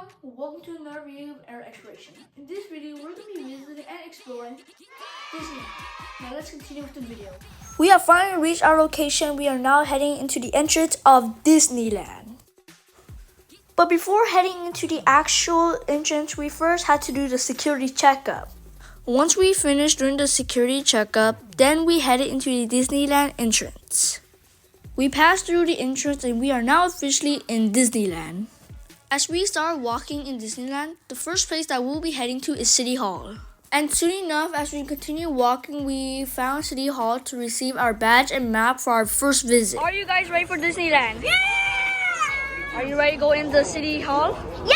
everyone, welcome to another video of our exploration. In this video, we're going to be visiting and exploring Disneyland. Now let's continue with the video. We have finally reached our location. We are now heading into the entrance of Disneyland. But before heading into the actual entrance, we first had to do the security checkup. Once we finished doing the security checkup, then we headed into the Disneyland entrance. We passed through the entrance and we are now officially in Disneyland. As we start walking in Disneyland, the first place that we'll be heading to is City Hall. And soon enough, as we continue walking, we found City Hall to receive our badge and map for our first visit. Are you guys ready for Disneyland? Yeah! Are you ready to go in the City Hall? Yeah!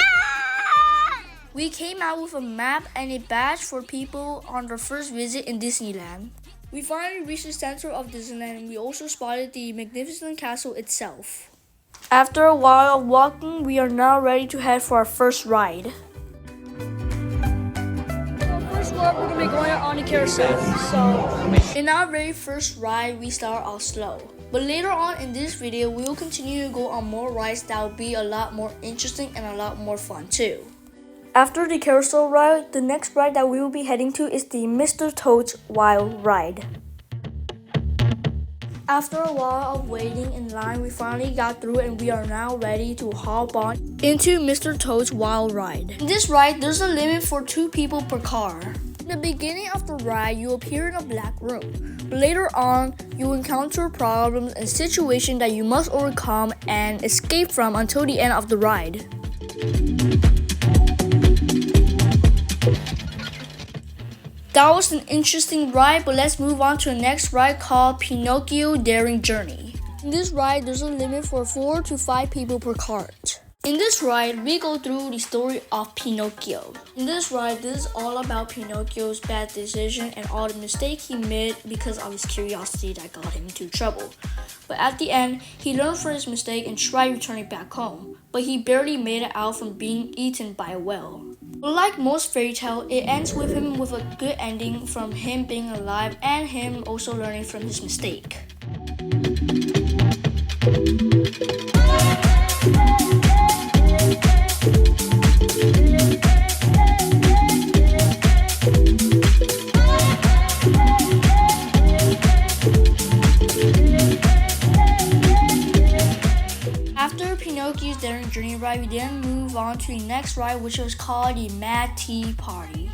We came out with a map and a badge for people on their first visit in Disneyland. We finally reached the center of Disneyland and we also spotted the magnificent castle itself. After a while of walking, we are now ready to head for our first ride. So first up, we're going to be going on the carousel. So in our very first ride, we start off slow. But later on in this video, we will continue to go on more rides that will be a lot more interesting and a lot more fun too. After the carousel ride, the next ride that we will be heading to is the Mr. Toad's Wild Ride. After a while of waiting in line, we finally got through and we are now ready to hop on into Mr. Toad's Wild Ride. In this ride, there's a limit for 2 people per car. In the beginning of the ride, you appear in a black room. But later on, you encounter problems and situations that you must overcome and escape from until the end of the ride. That was an interesting ride, but let's move on to the next ride called Pinocchio Daring Journey. In this ride, there's a limit for 4 to 5 people per cart. In this ride, we go through the story of Pinocchio. In this ride, this is all about Pinocchio's bad decision and all the mistakes he made because of his curiosity that got him into trouble. But at the end, he learned from his mistake and tried returning back home. But he barely made it out from being eaten by a whale. Like most fairy tales, it ends with him with a good ending from him being alive and him also learning from his mistake. After Pinocchio's Daring Journey ride, we then move on to the next ride, which was called the Mad Tea Party.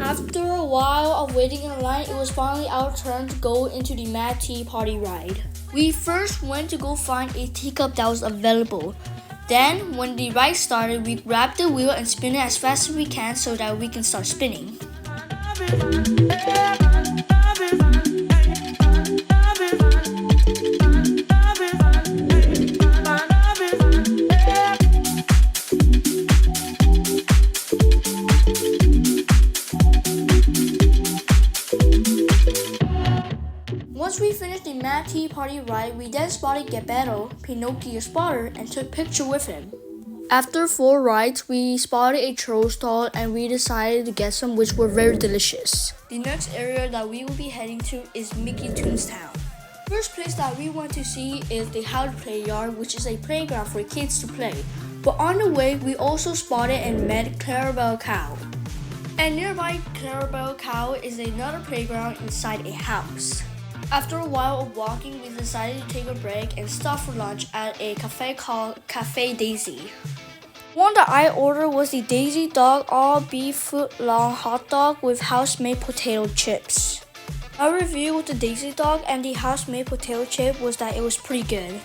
After a while of waiting in line, it was finally our turn to go into the Mad Tea Party ride. We first went to go find a teacup that was available. Then, when the ride started, we grabbed the wheel and spin it as fast as we can so that we can start spinning. Once we finished the Mad Tea Party ride, we then spotted Geppetto, Pinocchio's spotter, and took a picture with him. After 4 rides, we spotted a churro stall and we decided to get some, which were very delicious. The next area that we will be heading to is Mickey Toonstown. First place that we want to see is the How to Play Yard, which is a playground for kids to play. But on the way, we also spotted and met Clarabelle Cow. And nearby Clarabelle Cow is another playground inside a house. After a while of walking, we decided to take a break and stop for lunch at a cafe called Cafe Daisy. One that I ordered was the Daisy Dog all beef foot-long hot dog with house-made potato chips. My review with the Daisy Dog and the house-made potato chip was that it was pretty good.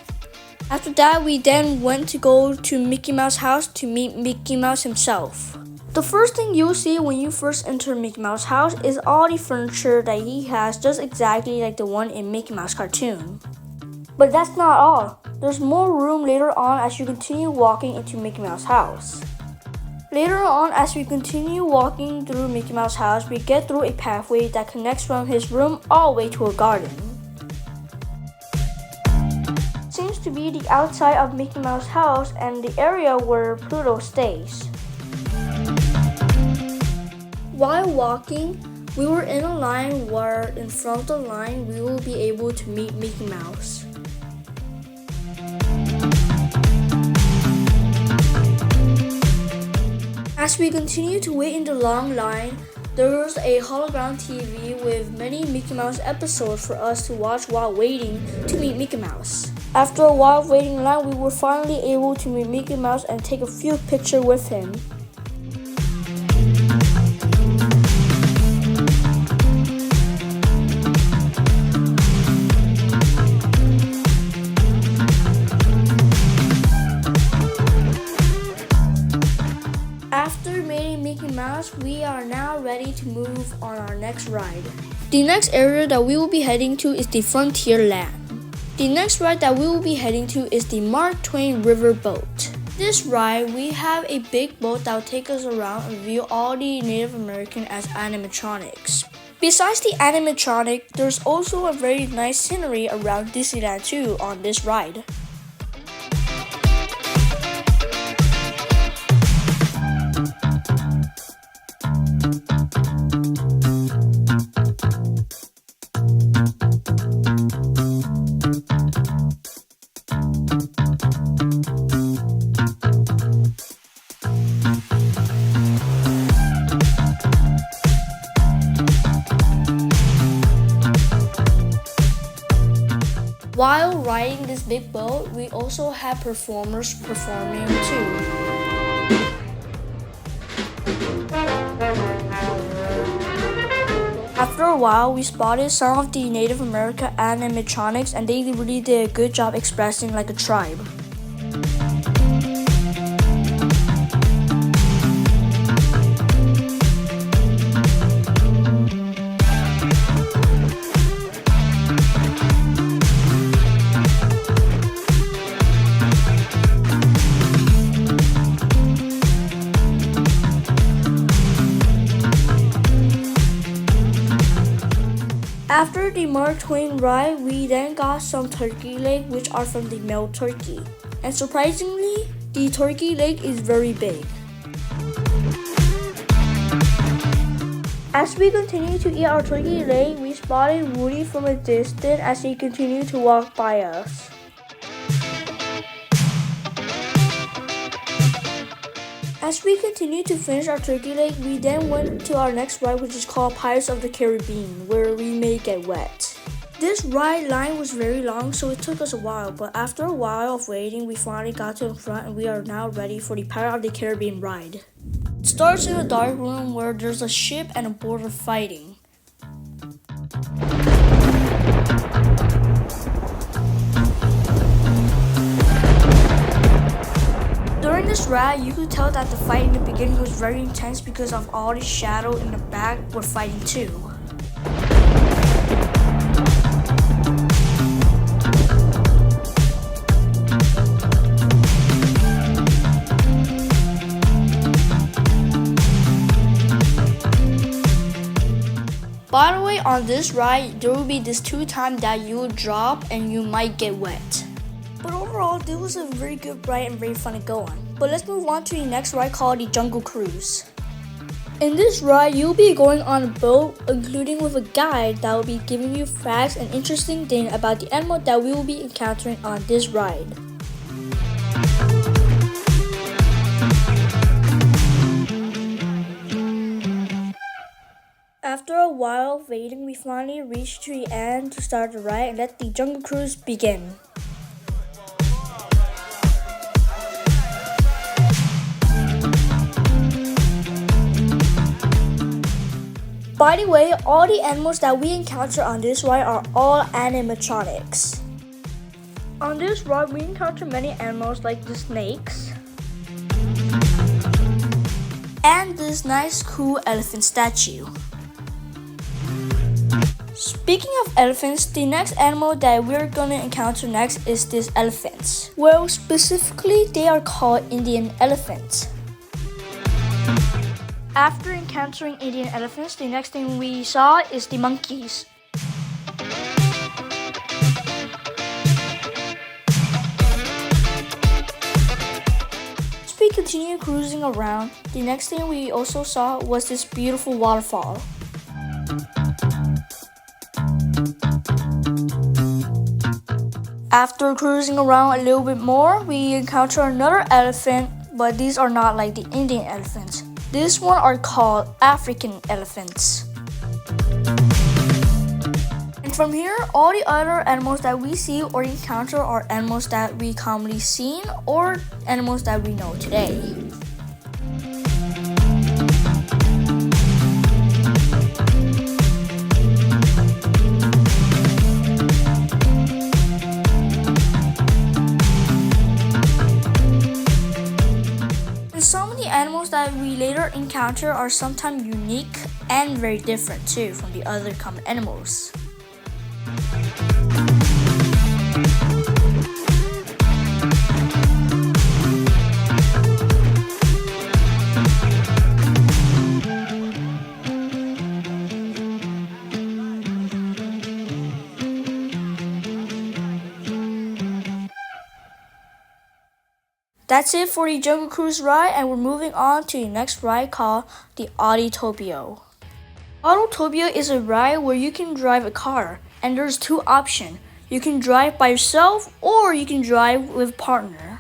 After that, we then went to go to Mickey Mouse house to meet Mickey Mouse himself. The first thing you'll see when you first enter Mickey Mouse house is all the furniture that he has, just exactly like the one in Mickey Mouse cartoon. But that's not all. There's more room later on as you continue walking into Mickey Mouse house. Later on, as we continue walking through Mickey Mouse house, we get through a pathway that connects from his room all the way to a garden. Seems to be the outside of Mickey Mouse house and the area where Pluto stays. While walking, we were in a line where in front of the line we will be able to meet Mickey Mouse. As we continue to wait in the long line, there was a hologram TV with many Mickey Mouse episodes for us to watch while waiting to meet Mickey Mouse. After a while of waiting in line, we were finally able to meet Mickey Mouse and take a few pictures with him. After meeting Mickey Mouse, we are now ready to move on our next ride. The next area that we will be heading to is the Frontierland. The next ride that we will be heading to is the Mark Twain River Boat. This ride, we have a big boat that will take us around and view all the Native American as animatronics. Besides the animatronic, there's also a very nice scenery around Disneyland too on this ride. While riding this big boat, we also had performers performing too. After a while, we spotted some of the Native American animatronics and they really did a good job expressing like a tribe. After the Mark Twain ride, we then got some turkey leg which are from the male turkey. And surprisingly, the turkey leg is very big. As we continued to eat our turkey leg, we spotted Woody from a distance as he continued to walk by us. As we continued to finish our turkey leg, we then went to our next ride, which is called Pirates of the Caribbean, where we may get wet. This ride line was very long, so it took us a while, but after a while of waiting, we finally got to the front and we are now ready for the Pirates of the Caribbean ride. It starts in a dark room where there's a ship and a boat of fighting. During this ride, you could tell that the fight in the beginning was very intense because of all the shadow in the back were fighting too. By the way, on this ride, there will be this 2 times that you will drop and you might get wet. But overall, this was a very good ride and very fun to go on. But let's move on to the next ride called the Jungle Cruise. In this ride, you'll be going on a boat, including with a guide that will be giving you facts and interesting things about the animal that we will be encountering on this ride. After a while of waiting, we finally reached to the end to start the ride and let the Jungle Cruise begin. By the way, all the animals that we encounter on this ride are all animatronics. On this ride, we encounter many animals like the snakes and this nice cool elephant statue. Speaking of elephants, the next animal that we're gonna encounter next is these elephants. Well, specifically, they are called Indian elephants. After encountering Indian elephants, the next thing we saw is the monkeys. As we continue cruising around, the next thing we also saw was this beautiful waterfall. After cruising around a little bit more, we encounter another elephant, but these are not like the Indian elephants. This one are called African elephants. And from here, all the other animals that we see or encounter are animals that we commonly seen or animals that we know today. Some of the animals that we later encounter are sometimes unique and very different too from the other common animals. That's it for the Jungle Cruise ride, and we're moving on to the next ride called the Autotopia. Autotopia is a ride where you can drive a car, and there's two options. You can drive by yourself or you can drive with a partner.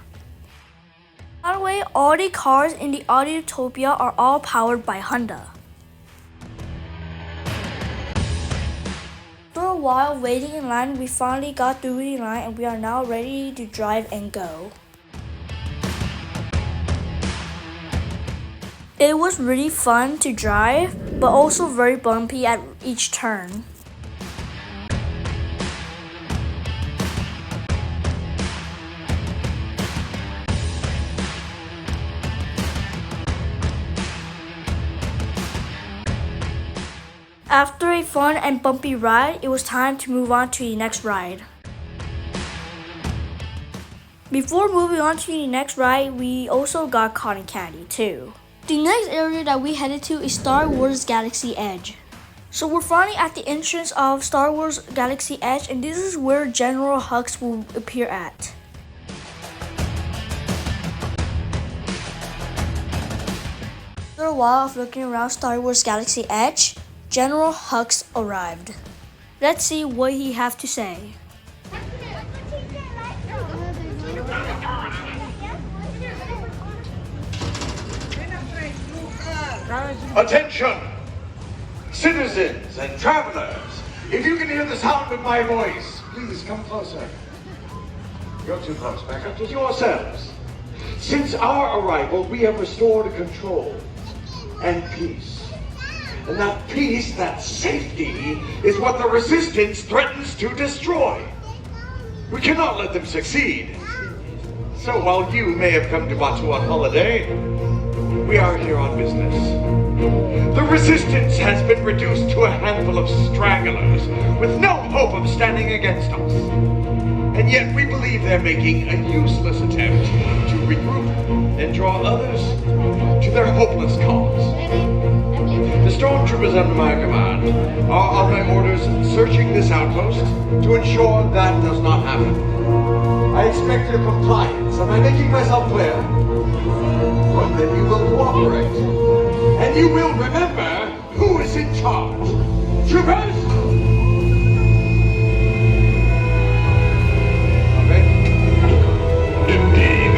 By the way, all the cars in the Autotopia are all powered by Honda. After a while waiting in line, we finally got through the line and we are now ready to drive and go. It was really fun to drive, but also very bumpy at each turn. After a fun and bumpy ride, it was time to move on to the next ride. Before moving on to the next ride, we also got cotton candy too. The next area that we headed to is Star Wars Galaxy Edge. So we're finally at the entrance of Star Wars Galaxy Edge, and this is where General Hux will appear at. After a while of looking around Star Wars Galaxy Edge, General Hux arrived. Let's see what he has to say. Attention, citizens and travelers. If you can hear the sound of my voice, please come closer. You're too close. Back up to yourselves. Since our arrival, we have restored control and peace. And that peace, that safety, is what the Resistance threatens to destroy. We cannot let them succeed. So while you may have come to Batu on holiday, we are here on business. The Resistance has been reduced to a handful of stragglers with no hope of standing against us. And yet we believe they're making a useless attempt to regroup and draw others to their hopeless cause. The stormtroopers under my command are on my orders searching this outpost to ensure that does not happen. I expect your compliance. Am I making myself clear? Well, then you will cooperate. And you will remember who is in charge. Troopers! Indeed.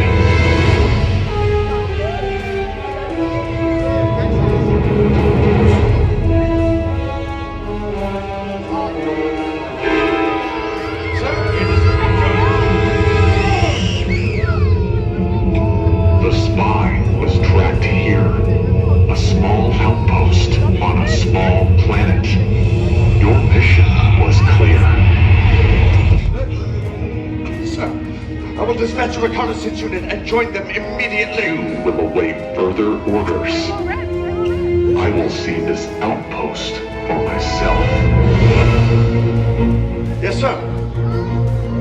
The spy was tracked here. A small outpost on a small planet. Your mission was clear. Sir, I will dispatch a reconnaissance unit and join them immediately. You will await further orders. I will see this outpost for myself. Yes, sir.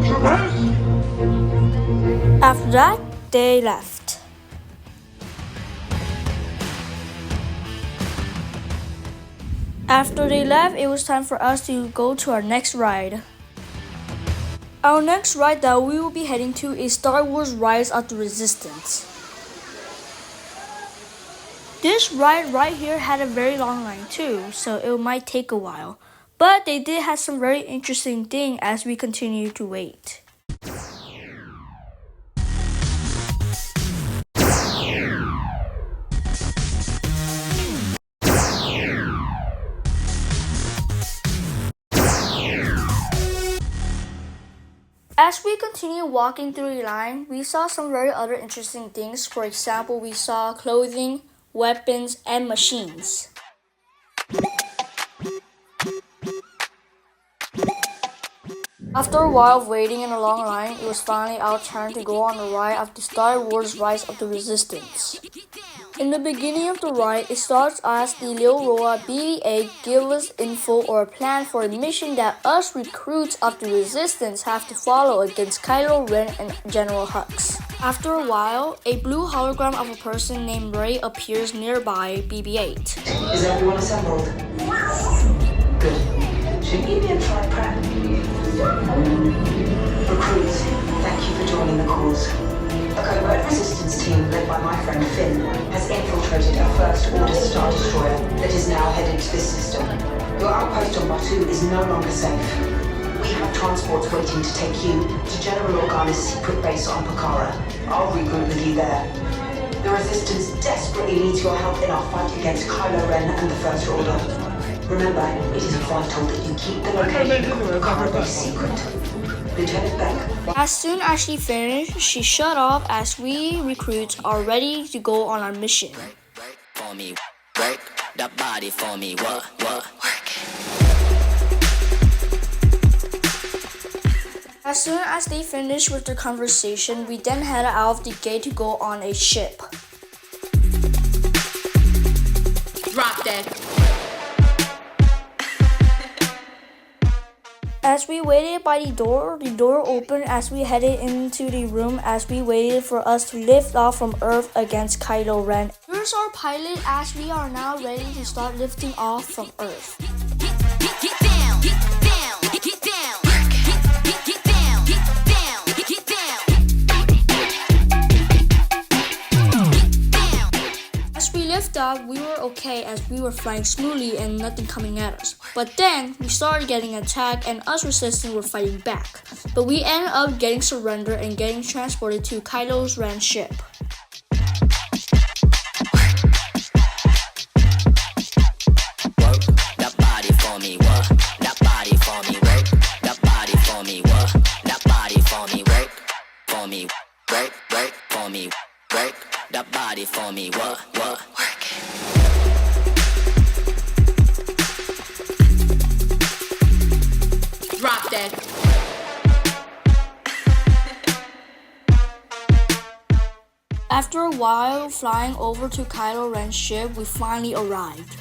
Troopers! After that, they left. After they left, it was time for us to go to our next ride. Our next ride that we will be heading to is Star Wars Rise of the Resistance. This ride right here had a very long line too, so it might take a while. But they did have some very interesting things as we continue to wait. As we continued walking through the line, we saw some very other interesting things. For example, we saw clothing, weapons, and machines. After a while of waiting in a long line, it was finally our turn to go on the ride of the Star Wars Rise of the Resistance. In the beginning of the ride, it starts as the Lil Roa BB-8 give us info or a plan for a mission that us recruits of the Resistance have to follow against Kylo Ren and General Hux. After a while, a blue hologram of a person named Rey appears nearby BB-8. Is everyone assembled? Good. Should you be in flight prep? Recruits, thank you for joining the cause. A covert resistance team led by my friend Finn has infiltrated a First Order Star Destroyer that is now headed to this system. Your outpost on Batuu is no longer safe. We have transports waiting to take you to General Organa's secret base on Pakara. I'll regroup with you there. The Resistance desperately needs your help in our fight against Kylo Ren and the First Order. Remember, it is vital that you keep the location of the Pakara base secret. Lieutenant Beck. As soon as she finished, she shut off as we recruits are ready to go on our mission. For me, work that body for me, what, work. As soon as they finished with their conversation, we then headed out of the gate to go on a ship. Drop dead. As we waited by the door opened as we headed into the room as we waited for us to lift off from Earth against Kylo Ren. Here's our pilot as we are now ready to start lifting off from Earth. Get down, get down, get down, get down, get down. As we lift off, we were okay as we were flying smoothly and nothing coming at us. But then we started getting attacked and us resistance were fighting back. But we ended up getting surrendered and getting transported to Kylo Ren's ship. Work that body for me, what? That body for me, work. That body for me, what? That body for me, work. For me, work for me, work. That body for me, what, work. Drop dead. After a while flying over to Kylo Ren's ship, we finally arrived.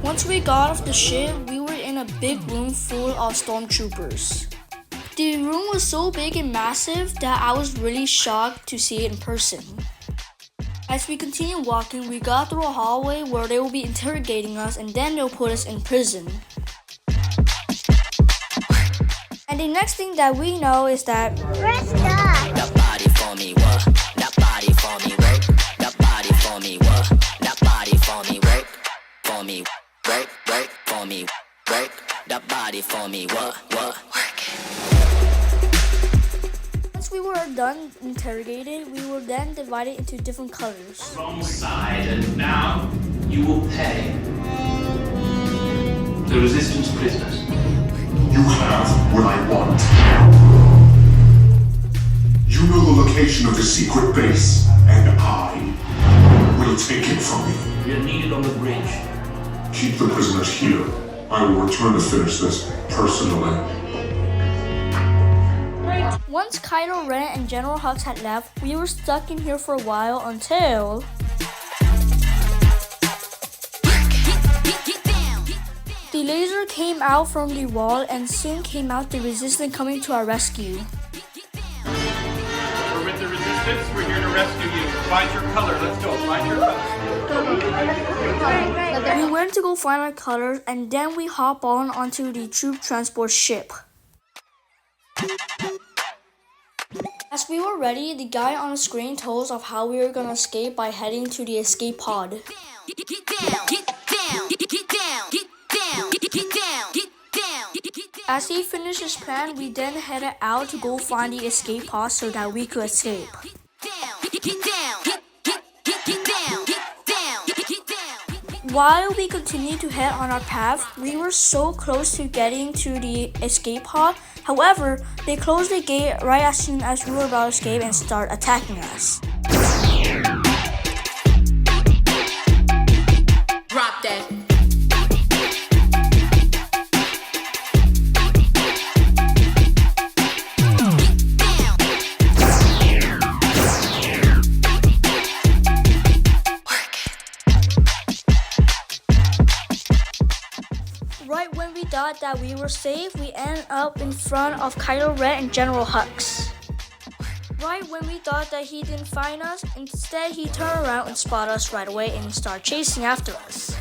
Once we got off the ship, we were in a big room full of stormtroopers. The room was so big and massive that I was really shocked to see it in person. As we continued walking, we got through a hallway where they will be interrogating us and then they'll put us in prison. And the next thing that we know is that That body for me, what? That body for me, work. That body for me, what? That body for me, work. For me, work for me, work. That body for me, what, work. once we were done interrogated, we were then divided into different colors. Wrong side, and now you will pay. The resistance prisoners. You have what I want. You know the location of the secret base, and I will take it from you. You're needed on the bridge. Keep the prisoners here. I will return to finish this personally. Once Kylo Ren and General Hux had left, we were stuck in here for a while until the laser came out from the wall and soon came out the resistance coming to our rescue. We're with the resistance. We're here to rescue you. Find your color. Let's go. Find your color. We went to go find our colors and then we hop onto the troop transport ship. As we were ready, the guy on the screen told us of how we were gonna escape by heading to the escape pod. Get down, get down, get down, get down, get down, get down. As he finished his plan, we then headed out to go find the escape pod so that we could escape. While we continued to head on our path, we were so close to getting to the escape pod. However, they closed the gate right as soon as we were about to escape and start attacking us. Drop that. Right when we thought that we were safe, we ended up in front of Kylo Ren and General Hux. Right when we thought that he didn't find us, instead he turned around and spotted us right away and started chasing after us.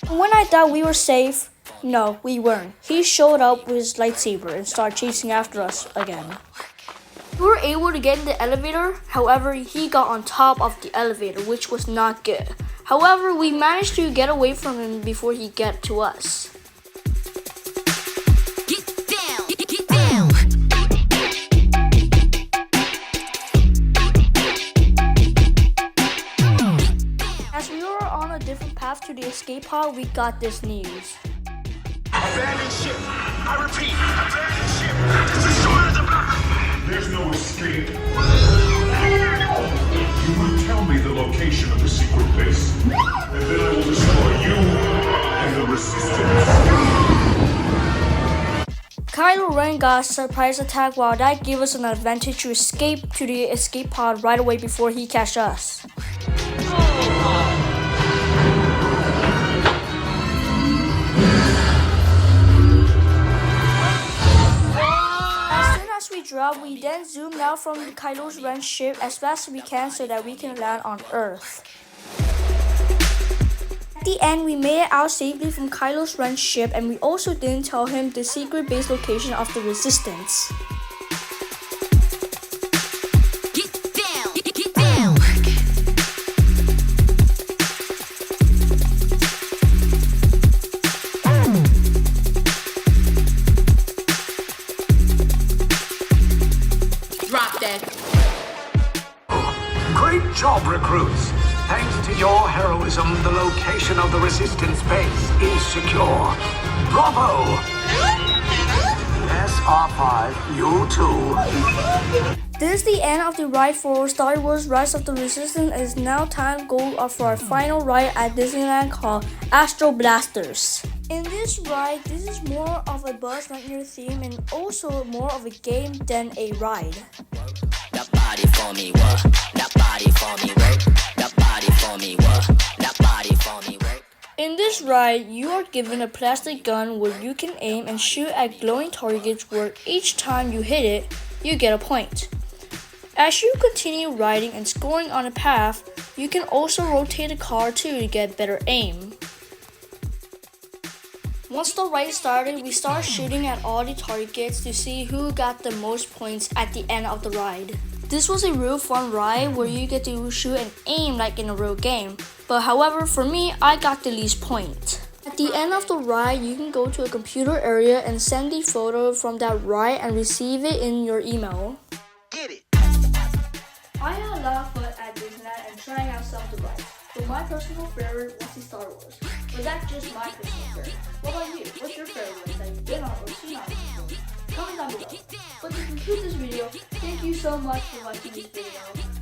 When I thought we were safe, no, we weren't. He showed up with his lightsaber and started chasing after us again. We were able to get in the elevator, however, he got on top of the elevator, which was not good. However, we managed to get away from him before he got to us. As we were on a different path to the escape pod, we got this news. Abandoned ship. I repeat, abandoned ship. Destroy the back. There's no escape. You will tell me the location of the secret base, and then I will destroy you and the Resistance. Kylo Ren got a surprise attack, while that gave us an advantage to escape to the escape pod right away before he catch us. We then zoomed out from Kylo Ren's ship as fast as we can so that we can land on Earth. At the end, we made it out safely from Kylo Ren's ship, and we also didn't tell him the secret base location of the Resistance. Drop that. Great job, recruits. Thanks to your heroism, the location of the Resistance base is secure. Bravo! SR5, you too. This is the end of the ride for Star Wars Rise of the Resistance. It is now time to go for our final ride at Disneyland called Astro Blasters. In this ride, this is more of a Buzz Lightyear theme and also more of a game than a ride. That body for me, what? That body for me, work. That body for me, what? That body for me, work. In this ride, you are given a plastic gun where you can aim and shoot at glowing targets where each time you hit it, you get a point. As you continue riding and scoring on a path, you can also rotate the car too to get better aim. Once the ride started, we start shooting at all the targets to see who got the most points at the end of the ride. This was a real fun ride where you get to shoot and aim like in a real game. But however, for me, I got the least point. At the end of the ride, you can go to a computer area and send the photo from that ride and receive it in your email. Get it. I had a lot of fun at Disneyland and trying out some of the rides. But my personal favorite was the Star Wars. But that's just my personal favorite. What about you? What's your favorite ride that you've been on or seen on Disney? Comment down below. But to conclude this video, thank you so much for watching this video.